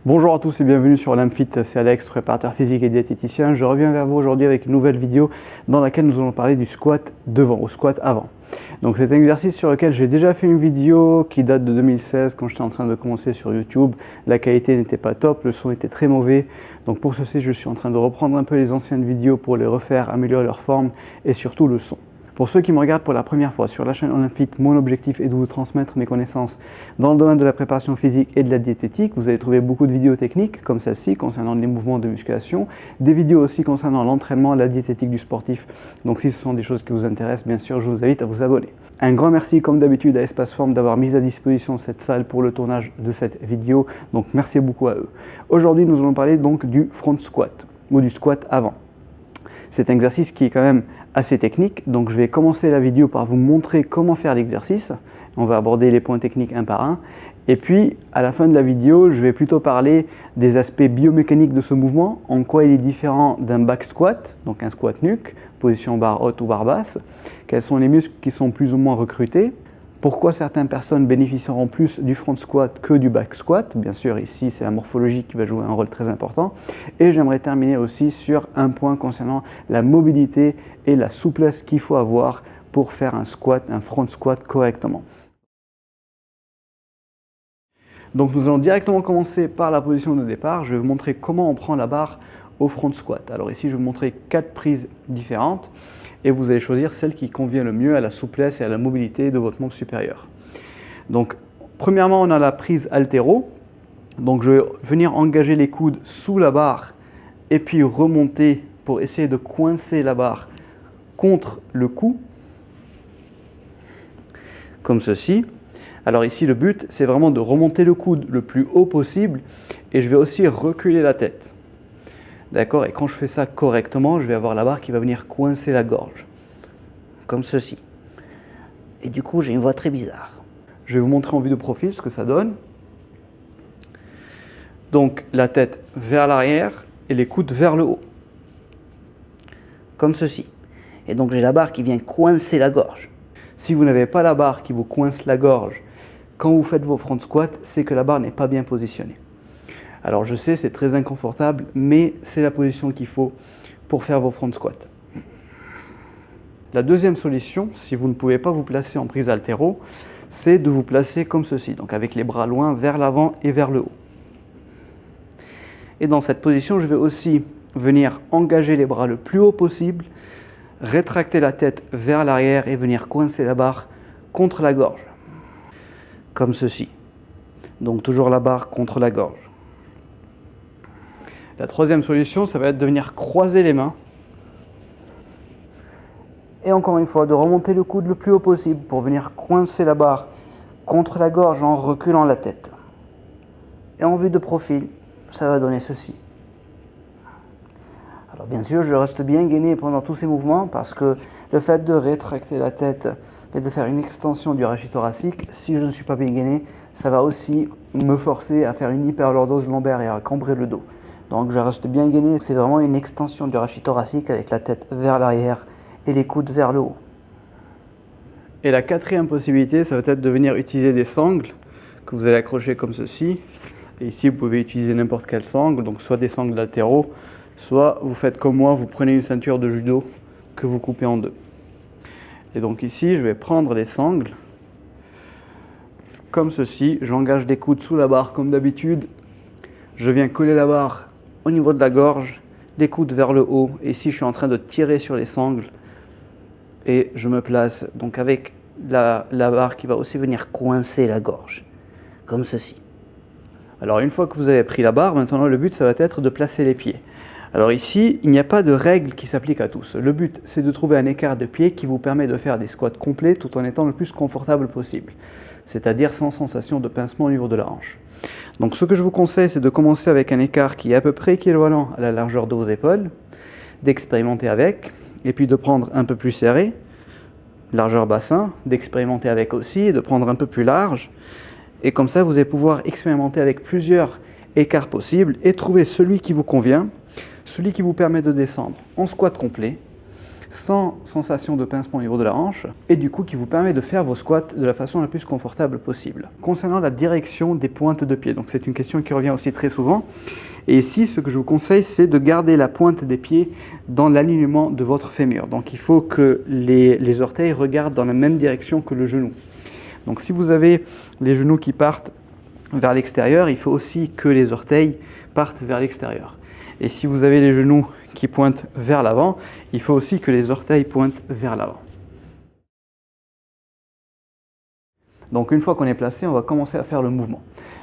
Bonjour à tous et bienvenue sur l'Amfit, c'est Alex, préparateur physique et diététicien. Je reviens vers vous aujourd'hui avec une nouvelle vidéo dans laquelle nous allons parler du squat devant, au squat avant. Donc c'est un exercice sur lequel j'ai déjà fait une vidéo qui date de 2016 quand j'étais en train de commencer sur YouTube. La qualité n'était pas top, le son était très mauvais. Donc pour ceci, je suis en train de reprendre un peu les anciennes vidéos pour les refaire, améliorer leur forme et surtout le son. Pour ceux qui me regardent pour la première fois sur la chaîne Olymfit, mon objectif est de vous transmettre mes connaissances dans le domaine de la préparation physique et de la diététique. Vous allez trouver beaucoup de vidéos techniques comme celle-ci concernant les mouvements de musculation, des vidéos aussi concernant l'entraînement, la diététique du sportif. Donc si ce sont des choses qui vous intéressent, bien sûr, je vous invite à vous abonner. Un grand merci comme d'habitude à Espace Forme d'avoir mis à disposition cette salle pour le tournage de cette vidéo. Donc merci beaucoup à eux. Aujourd'hui, nous allons parler donc du front squat ou du squat avant. C'est un exercice qui est quand même assez technique, donc je vais commencer la vidéo par vous montrer comment faire l'exercice. On va aborder les points techniques un par un. Et puis, à la fin de la vidéo, je vais plutôt parler des aspects biomécaniques de ce mouvement, en quoi il est différent d'un back squat, donc un squat nuque, position barre haute ou barre basse, quels sont les muscles qui sont plus ou moins recrutés, pourquoi certaines personnes bénéficieront plus du front squat que du back squat. Bien sûr, ici, c'est la morphologie qui va jouer un rôle très important. Et j'aimerais terminer aussi sur un point concernant la mobilité et la souplesse qu'il faut avoir pour faire un squat, un front squat correctement. Donc nous allons directement commencer par la position de départ. Je vais vous montrer comment on prend la barre au front squat. Alors ici, je vais vous montrer 4 prises différentes et vous allez choisir celle qui convient le mieux à la souplesse et à la mobilité de votre membre supérieur. Donc premièrement, on a la prise haltéro. Donc je vais venir engager les coudes sous la barre et puis remonter pour essayer de coincer la barre contre le cou, comme ceci. Alors ici, le but, c'est vraiment de remonter le coude le plus haut possible et je vais aussi reculer la tête. D'accord? Et quand je fais ça correctement, je vais avoir la barre qui va venir coincer la gorge, comme ceci. Et du coup, j'ai une voix très bizarre. Je vais vous montrer en vue de profil ce que ça donne. Donc, la tête vers l'arrière et les coudes vers le haut, comme ceci. Et donc, j'ai la barre qui vient coincer la gorge. Si vous n'avez pas la barre qui vous coince la gorge quand vous faites vos front squats, c'est que la barre n'est pas bien positionnée. Alors je sais, c'est très inconfortable, mais c'est la position qu'il faut pour faire vos front squats. La deuxième solution, si vous ne pouvez pas vous placer en prise haltéro, c'est de vous placer comme ceci, donc avec les bras loin vers l'avant et vers le haut. Et dans cette position, je vais aussi venir engager les bras le plus haut possible, rétracter la tête vers l'arrière et venir coincer la barre contre la gorge, comme ceci. Donc toujours la barre contre la gorge. La troisième solution, ça va être de venir croiser les mains et encore une fois de remonter le coude le plus haut possible pour venir coincer la barre contre la gorge en reculant la tête. Et en vue de profil, ça va donner ceci. Alors bien sûr, je reste bien gainé pendant tous ces mouvements parce que le fait de rétracter la tête et de faire une extension du rachis thoracique, si je ne suis pas bien gainé, ça va aussi me forcer à faire une hyperlordose lombaire et à cambrer le dos. Donc je reste bien gainé, c'est vraiment une extension du rachis thoracique avec la tête vers l'arrière et les coudes vers le haut. Et la quatrième possibilité, ça va être de venir utiliser des sangles que vous allez accrocher comme ceci. Et ici, vous pouvez utiliser n'importe quelle sangle, donc soit des sangles latéraux, soit vous faites comme moi, vous prenez une ceinture de judo que vous coupez en deux. Et donc ici, je vais prendre les sangles comme ceci. J'engage les coudes sous la barre comme d'habitude. Je viens coller la barre au niveau de la gorge, les coudes vers le haut. Et ici, je suis en train de tirer sur les sangles. Et je me place donc avec la barre qui va aussi venir coincer la gorge, comme ceci. Alors une fois que vous avez pris la barre, maintenant le but, ça va être de placer les pieds. Alors ici, il n'y a pas de règle qui s'applique à tous. Le but, c'est de trouver un écart de pied qui vous permet de faire des squats complets tout en étant le plus confortable possible, c'est-à-dire sans sensation de pincement au niveau de la hanche. Donc ce que je vous conseille, c'est de commencer avec un écart qui est à peu près équivalent à la largeur de vos épaules, d'expérimenter avec, et puis de prendre un peu plus serré, largeur bassin, d'expérimenter avec aussi, et de prendre un peu plus large. Et comme ça, vous allez pouvoir expérimenter avec plusieurs écarts possibles et trouver celui qui vous convient, celui qui vous permet de descendre en squat complet, sans sensation de pincement au niveau de la hanche et du coup qui vous permet de faire vos squats de la façon la plus confortable possible. Concernant la direction des pointes de pied, donc c'est une question qui revient aussi très souvent. Et ici, ce que je vous conseille, c'est de garder la pointe des pieds dans l'alignement de votre fémur. Donc il faut que les orteils regardent dans la même direction que le genou. Donc si vous avez les genoux qui partent vers l'extérieur, il faut aussi que les orteils partent vers l'extérieur. Et si vous avez les genoux qui pointent vers l'avant, il faut aussi que les orteils pointent vers l'avant. Donc une fois qu'on est placé, on va commencer à faire le mouvement.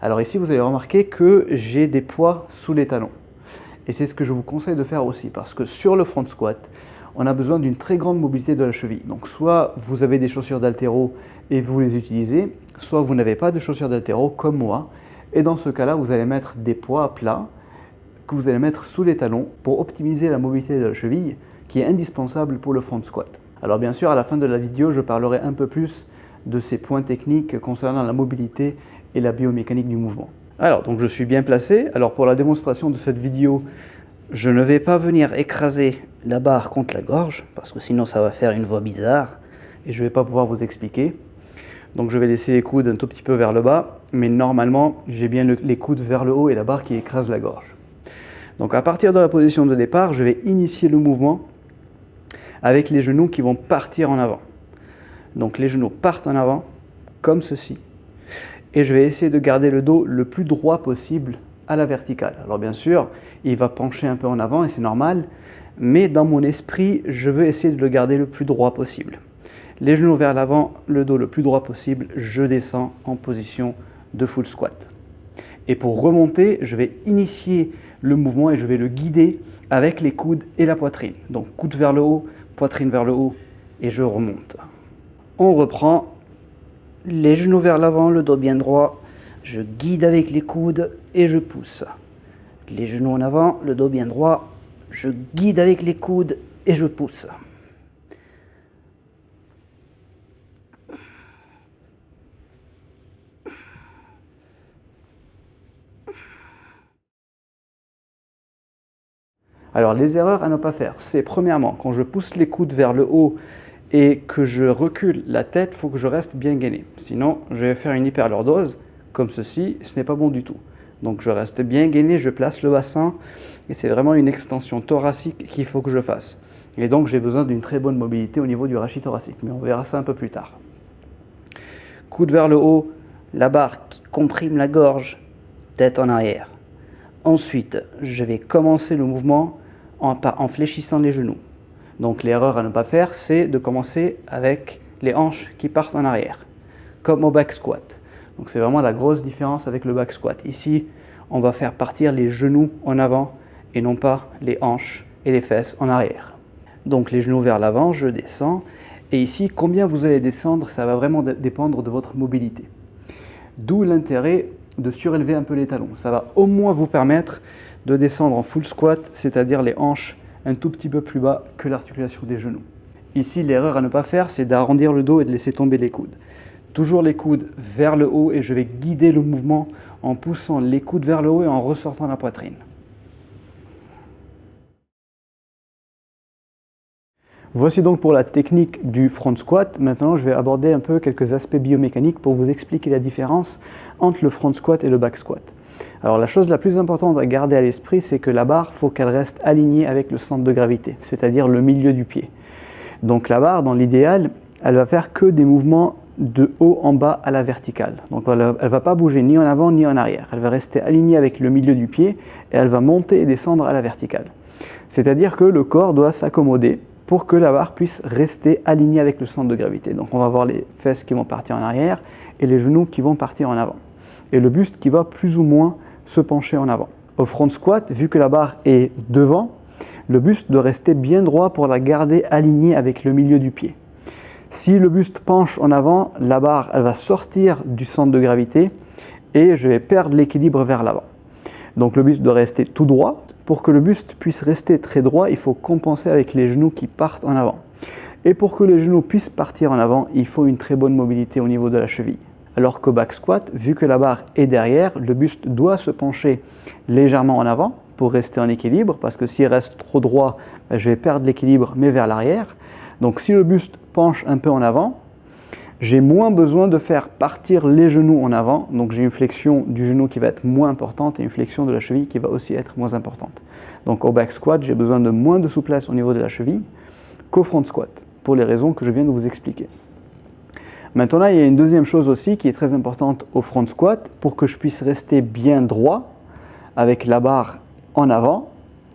Alors ici, vous allez remarquer que j'ai des poids sous les talons. Et c'est ce que je vous conseille de faire aussi, parce que sur le front squat, on a besoin d'une très grande mobilité de la cheville. Donc soit vous avez des chaussures d'haltéro et vous les utilisez, soit vous n'avez pas de chaussures d'haltéro comme moi. Et dans ce cas-là, vous allez mettre des poids à plat que vous allez mettre sous les talons pour optimiser la mobilité de la cheville qui est indispensable pour le front squat. Alors bien sûr, à la fin de la vidéo, je parlerai un peu plus de ces points techniques concernant la mobilité et la biomécanique du mouvement. Alors, donc je suis bien placé. Alors pour la démonstration de cette vidéo, je ne vais pas venir écraser la barre contre la gorge, parce que sinon ça va faire une voix bizarre et je ne vais pas pouvoir vous expliquer. Donc je vais laisser les coudes un tout petit peu vers le bas, mais normalement j'ai bien les coudes vers le haut et la barre qui écrase la gorge. Donc à partir de la position de départ, je vais initier le mouvement avec les genoux qui vont partir en avant. Donc les genoux partent en avant, comme ceci. Et je vais essayer de garder le dos le plus droit possible à la verticale. Alors bien sûr, il va pencher un peu en avant et c'est normal, mais dans mon esprit, je veux essayer de le garder le plus droit possible. Les genoux vers l'avant, le dos le plus droit possible, je descends en position de full squat. Et pour remonter, je vais initier le mouvement et je vais le guider avec les coudes et la poitrine. Donc coude vers le haut, poitrine vers le haut et je remonte. On reprend. Les genoux vers l'avant, le dos bien droit, je guide avec les coudes et je pousse. Les genoux en avant, le dos bien droit, je guide avec les coudes et je pousse. Alors les erreurs à ne pas faire, c'est premièrement, quand je pousse les coudes vers le haut et que je recule la tête, il faut que je reste bien gainé. Sinon, je vais faire une hyperlordose, comme ceci, ce n'est pas bon du tout. Donc je reste bien gainé, je place le bassin, et c'est vraiment une extension thoracique qu'il faut que je fasse. Et donc j'ai besoin d'une très bonne mobilité au niveau du rachis thoracique, mais on verra ça un peu plus tard. Coude vers le haut, la barre qui comprime la gorge, tête en arrière. Ensuite, je vais commencer le mouvement en fléchissant les genoux. Donc l'erreur à ne pas faire, c'est de commencer avec les hanches qui partent en arrière, comme au back squat. Donc c'est vraiment la grosse différence avec le back squat. Ici, on va faire partir les genoux en avant et non pas les hanches et les fesses en arrière. Donc les genoux vers l'avant, je descends. Et ici, combien vous allez descendre, ça va vraiment dépendre de votre mobilité. D'où l'intérêt de surélever un peu les talons. Ça va au moins vous permettre de descendre en full squat, c'est-à-dire les hanches un tout petit peu plus bas que l'articulation des genoux. Ici, l'erreur à ne pas faire, c'est d'arrondir le dos et de laisser tomber les coudes. Toujours les coudes vers le haut et je vais guider le mouvement en poussant les coudes vers le haut et en ressortant la poitrine. Voici donc pour la technique du front squat. Maintenant, je vais aborder un peu quelques aspects biomécaniques pour vous expliquer la différence entre le front squat et le back squat. Alors la chose la plus importante à garder à l'esprit, c'est que la barre, il faut qu'elle reste alignée avec le centre de gravité, c'est-à-dire le milieu du pied. Donc la barre, dans l'idéal, elle va faire que des mouvements de haut en bas à la verticale. Donc elle ne va pas bouger ni en avant ni en arrière. Elle va rester alignée avec le milieu du pied et elle va monter et descendre à la verticale. C'est-à-dire que le corps doit s'accommoder pour que la barre puisse rester alignée avec le centre de gravité. Donc on va voir les fesses qui vont partir en arrière et les genoux qui vont partir en avant. Et le buste qui va plus ou moins se pencher en avant. Au front squat, vu que la barre est devant, le buste doit rester bien droit pour la garder alignée avec le milieu du pied. Si le buste penche en avant, la barre elle va sortir du centre de gravité et je vais perdre l'équilibre vers l'avant. Donc le buste doit rester tout droit. Pour que le buste puisse rester très droit, il faut compenser avec les genoux qui partent en avant. Et pour que les genoux puissent partir en avant, il faut une très bonne mobilité au niveau de la cheville. Alors qu'au back squat, vu que la barre est derrière, le buste doit se pencher légèrement en avant pour rester en équilibre, parce que s'il reste trop droit, je vais perdre l'équilibre mais vers l'arrière. Donc si le buste penche un peu en avant, j'ai moins besoin de faire partir les genoux en avant, donc j'ai une flexion du genou qui va être moins importante et une flexion de la cheville qui va aussi être moins importante. Donc au back squat, j'ai besoin de moins de souplesse au niveau de la cheville qu'au front squat, pour les raisons que je viens de vous expliquer. Maintenant, il y a une deuxième chose aussi qui est très importante au front squat. Pour que je puisse rester bien droit avec la barre en avant,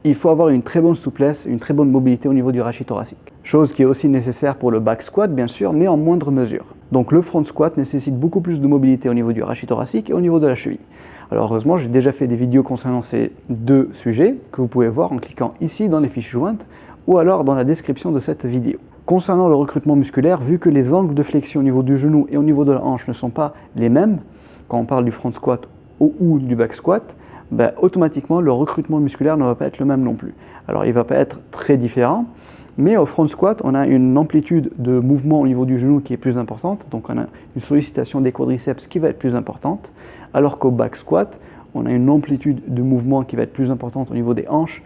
il faut avoir une très bonne souplesse, une très bonne mobilité au niveau du rachis thoracique. Chose qui est aussi nécessaire pour le back squat, bien sûr, mais en moindre mesure. Donc le front squat nécessite beaucoup plus de mobilité au niveau du rachis thoracique et au niveau de la cheville. Alors heureusement, j'ai déjà fait des vidéos concernant ces deux sujets que vous pouvez voir en cliquant ici dans les fiches jointes ou alors dans la description de cette vidéo. Concernant le recrutement musculaire, vu que les angles de flexion au niveau du genou et au niveau de la hanche ne sont pas les mêmes, quand on parle du front squat ou du back squat, automatiquement le recrutement musculaire ne va pas être le même non plus. Alors il ne va pas être très différent, mais au front squat, on a une amplitude de mouvement au niveau du genou qui est plus importante, donc on a une sollicitation des quadriceps qui va être plus importante, alors qu'au back squat, on a une amplitude de mouvement qui va être plus importante au niveau des hanches,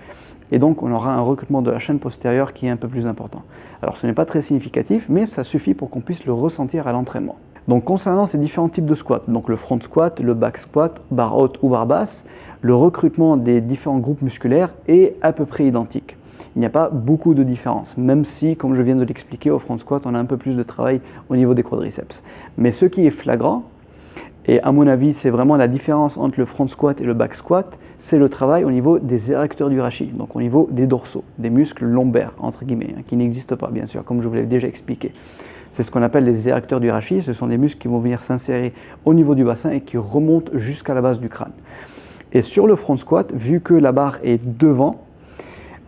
et donc on aura un recrutement de la chaîne postérieure qui est un peu plus important. Alors ce n'est pas très significatif, mais ça suffit pour qu'on puisse le ressentir à l'entraînement. Donc concernant ces différents types de squats, donc le front squat, le back squat, barre haute ou barre basse, le recrutement des différents groupes musculaires est à peu près identique. Il n'y a pas beaucoup de différence, même si, comme je viens de l'expliquer, au front squat, on a un peu plus de travail au niveau des quadriceps. Mais ce qui est flagrant, et à mon avis, c'est vraiment la différence entre le front squat et le back squat, c'est le travail au niveau des érecteurs du rachis, donc au niveau des dorsaux, des muscles lombaires, entre guillemets, qui n'existent pas, bien sûr, comme je vous l'ai déjà expliqué. C'est ce qu'on appelle les érecteurs du rachis, ce sont des muscles qui vont venir s'insérer au niveau du bassin et qui remontent jusqu'à la base du crâne. Et sur le front squat, vu que la barre est devant,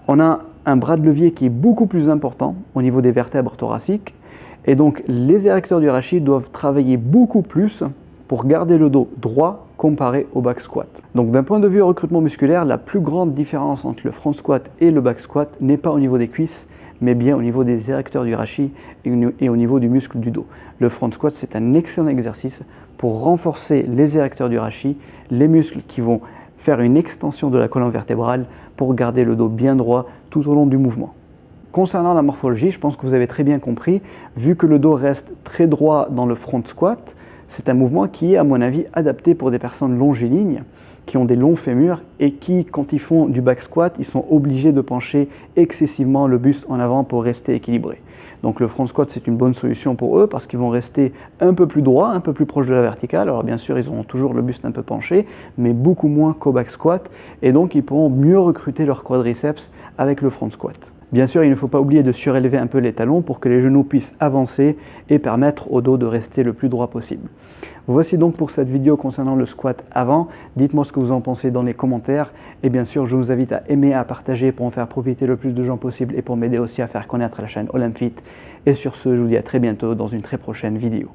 on a un bras de levier qui est beaucoup plus important au niveau des vertèbres thoraciques. Et donc, les érecteurs du rachis doivent travailler beaucoup plus pour garder le dos droit comparé au back squat. Donc, d'un point de vue recrutement musculaire, la plus grande différence entre le front squat et le back squat n'est pas au niveau des cuisses, mais bien au niveau des érecteurs du rachis et au niveau du muscle du dos. Le front squat, c'est un excellent exercice pour renforcer les érecteurs du rachis, les muscles qui vont faire une extension de la colonne vertébrale pour garder le dos bien droit tout au long du mouvement. Concernant la morphologie, je pense que vous avez très bien compris, vu que le dos reste très droit dans le front squat, c'est un mouvement qui est à mon avis adapté pour des personnes longilignes, qui ont des longs fémurs et qui, quand ils font du back squat, ils sont obligés de pencher excessivement le buste en avant pour rester équilibré. Donc le front squat, c'est une bonne solution pour eux parce qu'ils vont rester un peu plus droit, un peu plus proche de la verticale. Alors bien sûr, ils auront toujours le buste un peu penché, mais beaucoup moins qu'au back squat. Et donc, ils pourront mieux recruter leurs quadriceps avec le front squat. Bien sûr, il ne faut pas oublier de surélever un peu les talons pour que les genoux puissent avancer et permettre au dos de rester le plus droit possible. Voici donc pour cette vidéo concernant le squat avant. Dites-moi ce que vous en pensez dans les commentaires. Et bien sûr, je vous invite à aimer, à partager pour en faire profiter le plus de gens possible et pour m'aider aussi à faire connaître la chaîne Olymfit. Et sur ce, je vous dis à très bientôt dans une très prochaine vidéo.